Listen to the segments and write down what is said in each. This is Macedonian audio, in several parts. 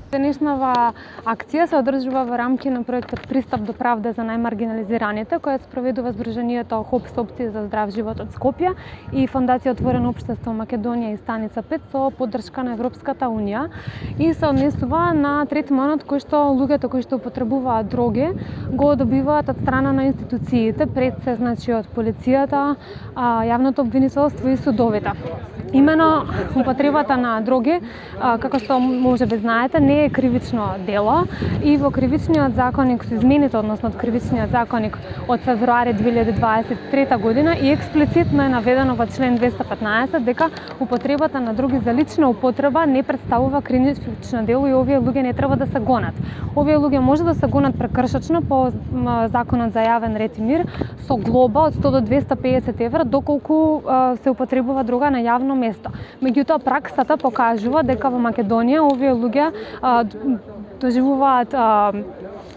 Денешнава акција се одржува во рамки на проектот Пристап до правда за најмаргинализираните, која спроведува Сдруженијето ХОПС опции за здрав живот од Скопје и Фондација Отворено општество Македонија и Станица 5 со поддршка на Европската унија и се однесува на третманот кој што луѓето кои што употребуваат дроги го добиваат од страна на институциите, пред се значи од полицијата, јавното обвинителство и судовите. Имено употребата на дроги, како што можеби знаете, не е кривично дело и во кривичниот законник со измените, односно од кривичниот законник од февруари 2023 година и експлицитно е наведено во член 215 дека употребата на дроги за лична употреба не представува кривично дело и овие луѓе не треба да се гонат. Овие луѓе може да се гонат прекршачно по законот за јавен ред и мир со глоба од 100 до 250 евра доколку се употребува дрога на јавно место. Меѓутоа праксата покажува дека во Македонија овие луѓе доживуваат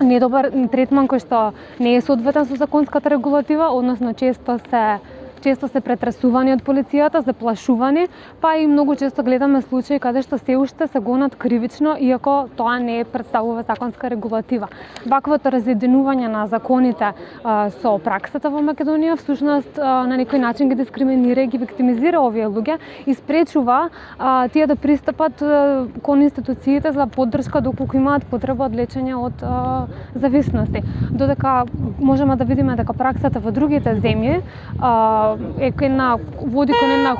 недобар третман кој што не е соодветен со законската регулатива, односно често се претресувани од полицијата, заплашувани, па и многу често гледаме случаи каде што се уште се гонат кривично иако тоа не представува законска регулатива. Ваквото разединување на законите со праксата во Македонија всушност на некој начин ги дискриминира и ги виктимизира овие луѓе и спречува тие да пристапат кон институциите за поддршка доколку имаат потреба од лечење од зависности. Додека можеме да видиме дека праксата во другите земји води кон една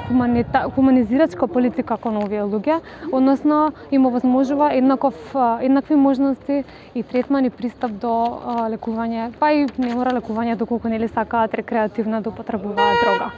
хуманизирачка политика кон овие луѓе, односно им овозможува еднакви можности и третман и пристап до лекување, па и не мора лекување доколку нели сакаат рекреативно да употребуваат дрога.